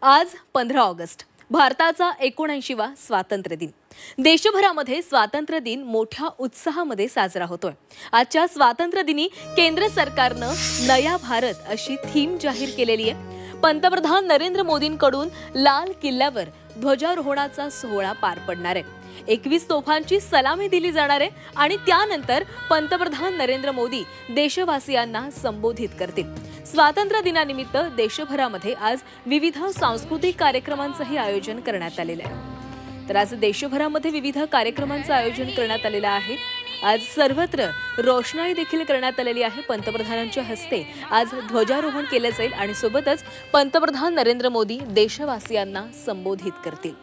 आज 15 ऑगस्ट भारताचा 79वा स्वातंत्र्य दिन। देशभरामध्ये स्वातंत्र्य दिन मोठ्या उत्साहामध्ये साजरा होतोय। आजच्या स्वातंत्र्य दिनी केंद्र सरकारनं नया भारत अशी थीम जाहीर केलेली आहे। पंतप्रधान नरेंद्र मोदींकडून लाल किल्ल्यावर ध्वजारोहणाचा सोहळा पार पडणार आहे। 21 तोफांची सलामी दिली जाणार आहे आणि त्यानंतर पंतप्रधान नरेंद्र मोदी देशवासियांना संबोधित करतील। स्वातंत्र्य दिनानिमित्त देशभरामध्ये आज विविध सांस्कृतिक कार्यक्रमांचंही आयोजन करण्यात आलेलं आहे। तर आज देशभरामध्ये विविध कार्यक्रमांचं आयोजन करण्यात आलेलं आहे। आज सर्वत्र रोषणाई देखील करण्यात आलेली आहे। पंतप्रधानांच्या हस्ते आज ध्वजारोहण केले जाईल आणि सोबतच पंतप्रधान नरेंद्र मोदी देशवासियांना संबोधित करतील।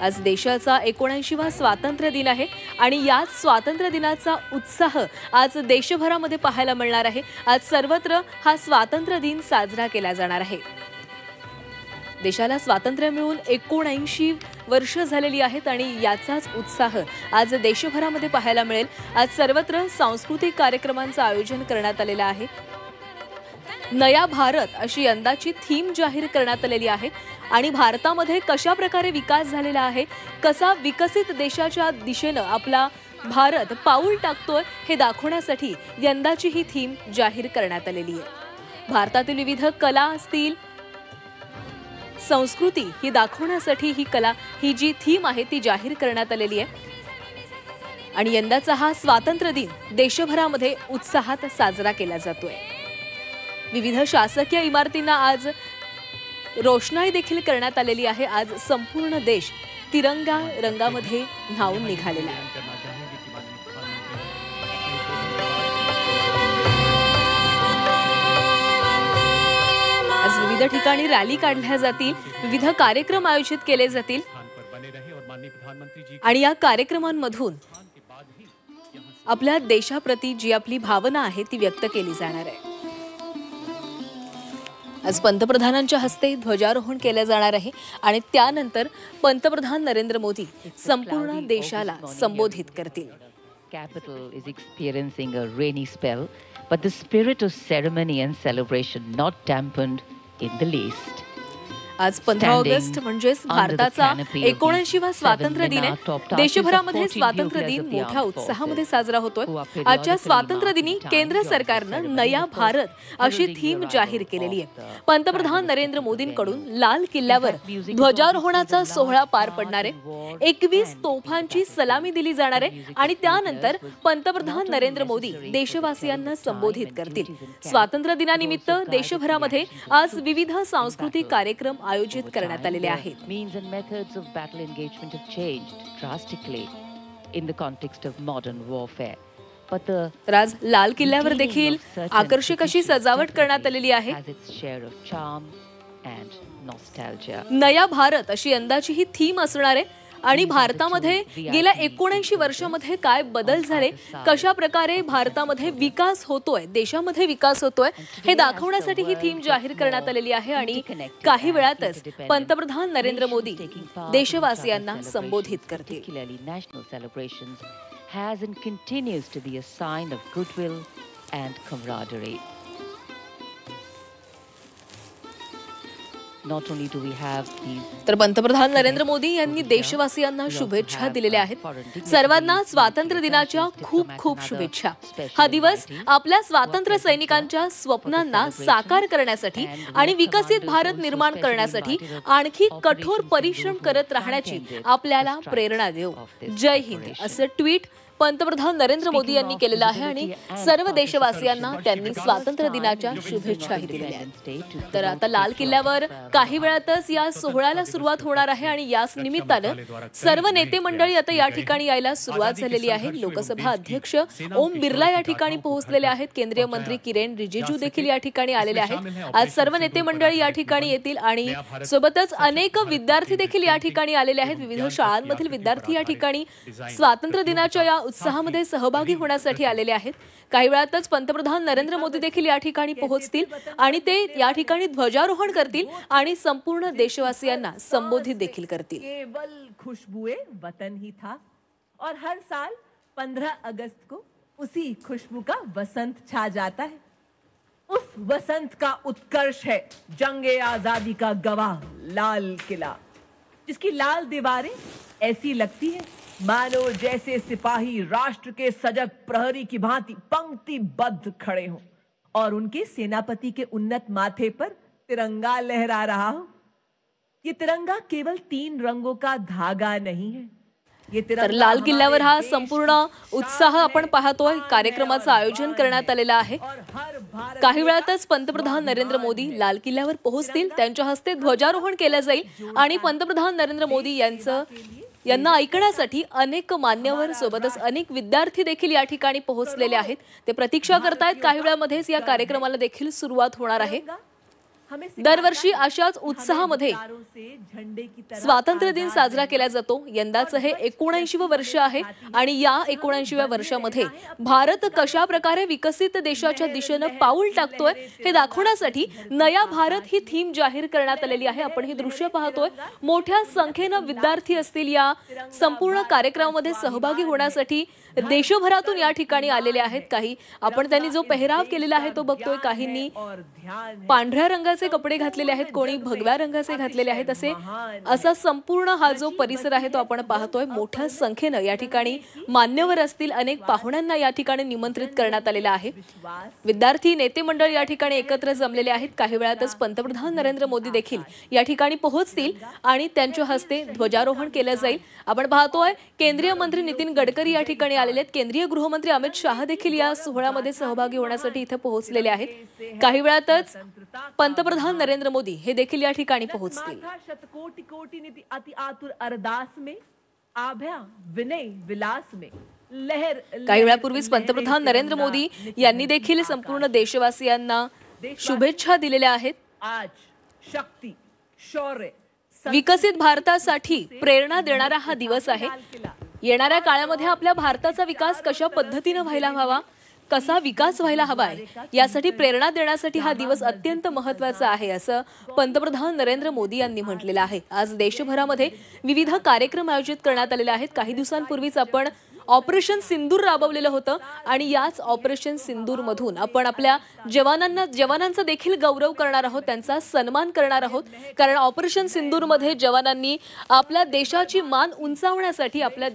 आज देशाचा 79वा स्वातंत्र्य दिन आहे आणि याच स्वातंत्र्य दिनाचा उत्साह आज देशभरामध्ये पाहायला मिळणार आहे। आज सर्वत्र हा स्वातंत्र्य दिन साजरा केला जाणार आहे। देशाला स्वातंत्र्य मिळून 79 वर्ष झालेली आहेत आणि याचाच उत्साह आज देशभरामध्ये पाहायला मिळेल। आज सर्वत्र सांस्कृतिक कार्यक्रमांचं आयोजन करण्यात आलेलं आहे। नया भारत अशी यंदाची थीम जाहीर करण्यात आलेली आहे आणि भारतामध्ये कशा प्रकारे विकास झालेला आहे, कसा विकसित देशाच्या दिशेने आपला भारत पाऊल टाकतोय हे दाखवण्यासाठी यंदाची ही थीम जाहीर करण्यात आलेली आहे। भारतातील विविध कला असतील, संस्कृती ही दाखवण्यासाठी ही जी थीम आहे ती जाहीर करण्यात आलेली आहे आणि यंदाचा हा स्वातंत्र्य दिन देशभरामध्ये उत्साहात साजरा केला जातोय। विविध शासकीय इमारतींना आज रोषणाई देखील करण्यात आलेली आहे। आज संपूर्ण देश तिरंगा रंगामध्ये न्हाऊन निघालेला आहे। आज विविध ठिकाणी रॅली काढल्या जातील, विविध कार्यक्रम आयोजित केले जातील आणि या कार्यक्रमांमधून आपल्या देशाप्रती जी आपली भावना आहे ती व्यक्त केली जाणार आहे। आज पंतप्रधानांच्या हस्ते ध्वजारोहण केले जाणार आहे आणि त्यानंतर पंतप्रधान नरेंद्र मोदी संपूर्ण देशाला संबोधित करतील। Capital is experiencing a rainy spell, but the spirit of ceremony and celebration not dampened in the least. आज 15 ऑगस्ट म्हणजेच भारताचा 79वा स्वातंत्र्य दिन आहे। देशभरामध्ये स्वातंत्र्य दिन मोठ्या उत्साहामध्ये साजरा होतोय। आजच्या स्वातंत्र्य दिनी केंद्र सरकारनं नया भारत अशी थीम जाहीर केलेली आहे। पंतप्रधान नरेंद्र मोदींकडून लाल किल्ल्यावर ध्वजारोहणाचा सोहळा पार पडणार आहे। 21 तोफांची सलामी दिली जाणार आहे आणि त्यानंतर पंतप्रधान नरेंद्र मोदी देशवासियांना संबोधित करतील। स्वातंत्र्य दिनानिमित्त देशभरामध्ये आज विविध सांस्कृतिक कार्यक्रम आयोजित करण्यात आलेले आहेत। Means and methods of battle engagement have changed drastically in the context of modern warfare. But the आज लाल किल्ल्यावर देखील आकर्षक अशी सजावट करण्यात आलेली आहे। has its share of charm and nostalgia. नया भारत अशी यंदाची ही थीम असणार आहे आणि भारतामध्ये गेल्या 79 वर्षांमध्ये काय बदल झाले, कशा प्रकारे भारतामध्ये विकास होतोय, देशामध्ये विकास होतोय हे दाखवण्यासाठी ही थीम जाहीर करण्यात आलेली आहे आणि काही वेळातच पंतप्रधान नरेंद्र मोदी देशवासियांना संबोधित करतील। Particularly national celebrations has and continues to be a sign of goodwill and camaraderie. Not only do we have these, तर पंतप्रधान नरेंद्र मोदी यांनी देशवासियांना शुभेच्छा दिलेल्या आहेत। सर्वांना स्वातंत्र्य दिनाच्या खूप खूप शुभेच्छा। हा दिवस आपल्या स्वातंत्र्य सैनिकांच्या स्वप्नांना साकार करण्यासाठी आणि विकसित भारत निर्माण करण्यासाठी आणखी कठोर परिश्रम करत राहण्याची आपल्याला प्रेरणा देऊ। जय हिंद असं ट्विट पंतप्रधान नरेंद्र मोदी यांनी केलेलं आहे आणि सर्व देशवासियांना त्यांनी स्वातंत्र्य दिनाच्या शुभेच्छाही दिल्या आहेत। तर आता लाल किल्ल्यावर काही वेळातच या सोहळ्याला सुरुवात होणार आहे आणि याच निमित्तानं सर्व नेते मंडळी आता या ठिकाणी यायला सुरुवात झालेली आहे। लोकसभा अध्यक्ष ओम बिर्ला या ठिकाणी पोहोचलेले आहेत। केंद्रीय मंत्री किरेन रिजिजू देखील या ठिकाणी आलेले आहेत। आज सर्व नेते मंडळी या ठिकाणी येतील आणि सोबतच अनेक विद्यार्थी देखील या ठिकाणी आलेले आहेत। विविध शाळांमधील विद्यार्थी या ठिकाणी स्वातंत्र्य दिनाच्या या उत्साहामध्ये सहभागी होण्यासाठी आलेले आहेत। काही वेळातच पंतप्रधान नरेंद्र मोदी देखील या ठिकाणी पोहोचतील आणि ते या ठिकाणी ध्वजारोहण करतील आणि संपूर्ण देशवासियांना संबोधित देखील करतील। केवल खुशबुए वतन ही था और हर साल 15 अगस्त को उसी खुशबू का वसंत छा जाता है। उस वसंत का उत्कर्ष है जंगे आजादी का गवाह लाल किला, जिसकी लाल दीवारें ऐसी लगती है मानो जैसे सिपाही राष्ट्र के सजग प्रहरी की भांति पंक्तिबद्ध खड़े हों और उनके सेनापति के उन्नत माथे पर तिरंगा लहरा रहा हो। ये तिरंगा केवल 3 रंगों का धागा नहीं है, तर लाल किल्ल्यावर हा संपूर्ण उत्साह आपण पाहतोय। कार्यक्रमाचं आयोजन करण्यात आलेलं आहे। काही वेळातच पंतप्रधान नरेंद्र मोदी लाल किल्ल्यावर पोहोचतील, त्यांच्या हस्ते ध्वजारोहण केलं जाईल आणि पंतप्रधान नरेंद्र मोदी यांना ऐकण्यासाठी अनेक मान्यवर सोबतच अनेक विद्यार्थी देखील या ठिकाणी पोहोचलेले आहेत। ते प्रतीक्षा करतायत। काही वेळामध्येच या कार्यक्रमाला देखील सुरुवात होणार आहे। दरवर्षी अशाच उत्साहामध्ये स्वातंत्र्य दिन साजरा केला जातो। यंदाचं हे 79वं वर्ष आहे आणि या 79व्या वर्षामध्ये भारत कशा प्रकारे विकसित देशाच्या दिशेने पाऊल टाकतोय हे दाखवण्यासाठी नया भारत ही थीम जाहीर करण्यात आलेली आहे। आपण हे दृश्य पाहतोय। मोठ्या संख्येने विद्यार्थी असतील या संपूर्ण कार्यक्रमामध्ये सहभागी होण्यासाठी देशभरातून या ठिकाणी आलेले आहेत। काही आपण त्यांनी जो पेहराव केलेला आहे तो बघतोय। काहींनी पांढऱ्या रंगाचे कपडे घातलेले आहेत, कोणी भगव्या रंगाचे घातलेले आहेत। असा संपूर्ण हा जो परिसर आहे तो आपण पाहतोय। मोठ्या संख्येने या ठिकाणी मान्यवर असतील, अनेक पाहुण्यांना या ठिकाणी निमंत्रित करण्यात आलेले आहे। विद्यार्थी नेते मंडळ या ठिकाणी एकत्र जमलेले आहेत। काही वेळातच पंतप्रधान नरेंद्र मोदी देखील या ठिकाणी पोहोचतील आणि त्यांच्या हस्ते ध्वजारोहण केलं जाईल। आपण पाहतोय केंद्रीय मंत्री नितीन गडकरी या ठिकाणी आलेले आहेत। केंद्रीय गृहमंत्री अमित शाह देखील या सोहळ्यामध्ये सहभागी होण्यासाठी इथे पोहोचलेले आहेत। काही वेळातच पंतप्रधान नरेंद्र मोदी हे देखील या ठिकाणी पोहोचतील। शतकोटि कोटि निधि अति आतुर अरदास में आभ्या विनय विलास में लहर। काही वेळापूर्वीच पंतप्रधान नरेंद्र मोदी यांनी देखील संपूर्ण देशवासियांना शुभेच्छा दिलेल्या आहेत। आज शक्ती शौर्य विकसित भारतासाठी प्रेरणा देणारा हा दिवस आहे। येणाऱ्या काळामध्ये आपल्या भारताचा विकास कशा पद्धतीने व्हायला हवा, कसा विकास व्हायला हवाय यासाठी प्रेरणा देण्यासाठी हा दिवस अत्यंत महत्त्वाचा आहे असं पंतप्रधान नरेंद्र मोदी यांनी म्हटलेलं आहे। आज देशभरामध्ये विविध कार्यक्रम आयोजित करण्यात आलेले आहेत। काही दिवसांपूर्वीच आपण ऑपरेशन सिंदूर राबवलेलं होतं आणि याच ऑपरेशन सिंदूर मधून आपण आपल्या जवानांचा देखील गौरव करणार आहोत, त्यांचा सन्मान करणार आहोत। कारण ऑपरेशन सिंदूर मध्ये जवानांनी आपल्या देशाची मान उंचावण्यासाठी आपल्या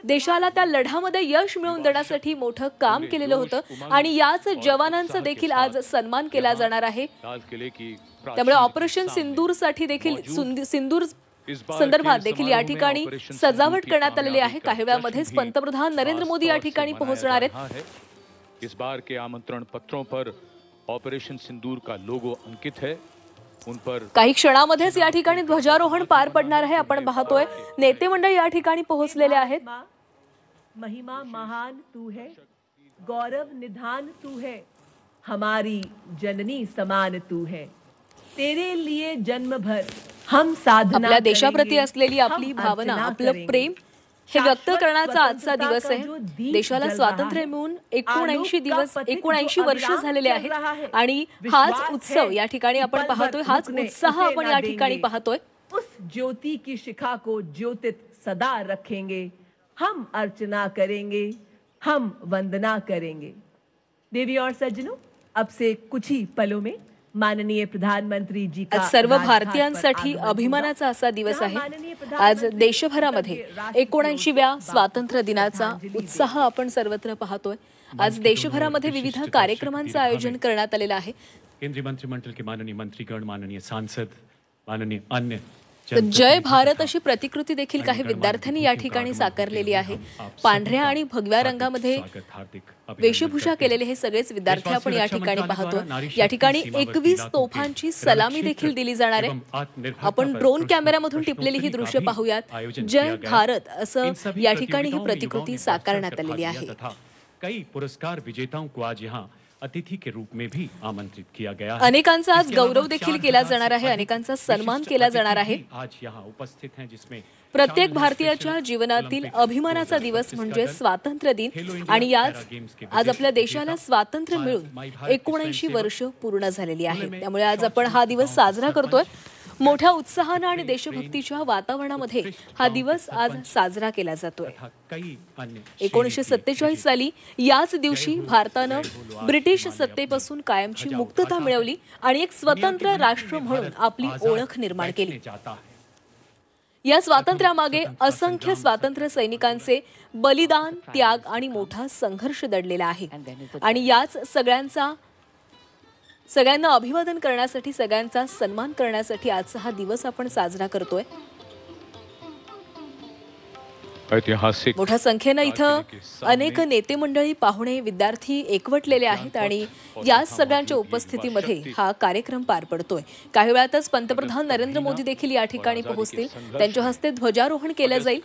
देशाला त्या लढ्यामध्ये यश मिळवून देण्यासाठी मोठं काम केलेलं होतं आणि याच जवानांचा देखील आज सन्मान केला जाणार आहे। त्यामुळे ऑपरेशन सिंदूर साठी देखील सिंदूर संदर्भात देखील या ठिकाणी सजावट करण्यात आलेली आहे। काही वेळामध्येच पंतप्रधान नरेंद्र मोदी या ठिकाणी पोहोचणार आहेत। इस बार के आमंत्रण पत्रों पर ऑपरेशन सिंदूर का लोगो अंकित है। उन पर काही क्षणामध्येच या ठिकाणी ध्वजारोहण पार पडणार आहे। आपण पाहतोय नेते मंडळ या ठिकाणी पोहोचलेले आहेत। महिमा महान तू है, गौरव निधान तू है, हमारी जननी समान तू है, तेरे लिए जन्म भर हम साधना। आपल्या देशाप्रती असलेली आपली भावना, आपलं प्रेम हे व्यक्त करण्याचा आजचा दिवस आहे। देशाला स्वातंत्र्य मिळून 79 वर्ष झालेले आहेत आणि हाच उत्सव या ठिकाणी आपण पाहतोय, हाच उत्साह आपण या ठिकाणी पाहतोय। उस ज्योति की शिखा को ज्योतित सदा रखेंगे, हम अर्चना करेंगे, हम वंदना करेंगे। देवी और सज्जनों, अब से कुछ ही पलों में माननीय प्रधानमंत्री जी का सर्व भारतीयांसाठी अभिमानाचा असा दिवस आहे। आज देशभरामध्ये 79व्या स्वातंत्र्य दिनाचा उत्साह आपण सर्वत्र पाहतोय। आज देशभरामध्ये विविध कार्यक्रमांचं आयोजन करण्यात आलेलं आहे। केंद्रीय मंत्रिमंडल के माननीय मंत्रीगण, माननीय सांसद, माननीय अन्य जय भारत अशी प्रतिकृती देखील काही विद्यार्थ्यांनी या ठिकाणी साकारलेली आहे। पांढऱ्या आणि भगव्या रंगामध्ये वेशभूषा केलेले हे सगळेच विद्यार्थी आपण या ठिकाणी पाहतोय। या ठिकाणी 21 तोफांची सलामी देखील दिली जाणार आहे। आपण ड्रोन कॅमेरामधून टिपलेली ही दृश्य पाहूयात। जय भारत असं या ठिकाणी ही प्रतिकृती साकारण्यात आलेली आहे। कई पुरस्कार विजेताओं को आज यहाँ अतिथि के रूप में भी आमंत्रित किया गया है। अनेकांचा आज गौरव देखील केला जाणार आहे, अनेकांचा सन्मान केला जाणार आहे। आज यहाँ उपस्थित हैं जिसमें प्रत्येक भारतीयाच्या जीवनातील अभिमानाचा दिवस म्हणजे स्वातंत्र्य दिन आणि आज आपल्या देशाला स्वातंत्र्य मिळून 79 वर्ष पूर्ण झालेली आहेत। त्यामुळे आज आपण हा दिवस साजरा करतोय। मोठ्या उत्साहानं आणि देशभक्तीच्या वातावरणामध्ये हा दिवस आज साजरा केला जातोय. तथा कई अन्य 1947 साली याच दिवशी भारतानं ब्रिटिश सत्तेपासून कायमची मुक्तता मिळवली आणि एक स्वतंत्र राष्ट्र म्हणून आपली ओळख निर्माण केली. या स्वातंत्र्यामागे असंख्य स्वातंत्र्य सैनिकांचे बलिदान, त्याग आणि मोठा संघर्ष दडलेला आहे. आणि याच सगळ्यांना अभिवादन करण्यासाठी, सगळ्यांचा सन्मान करण्यासाठी आजचा हा दिवस आपण साजरा करतोय. ऐतिहासिक मोठ्या संख्येनं इथं अनेक नेते मंडळी, पाहुणे, विद्यार्थी एकवटलेले आहेत आणि या सगळ्यांच्या उपस्थितीमध्ये हा कार्यक्रम पार पडतोय. काही वेळातच पंतप्रधान नरेंद्र मोदी देखील या ठिकाणी पोहोचतील. त्यांच्या हस्ते ध्वजारोहण केलं जाईल.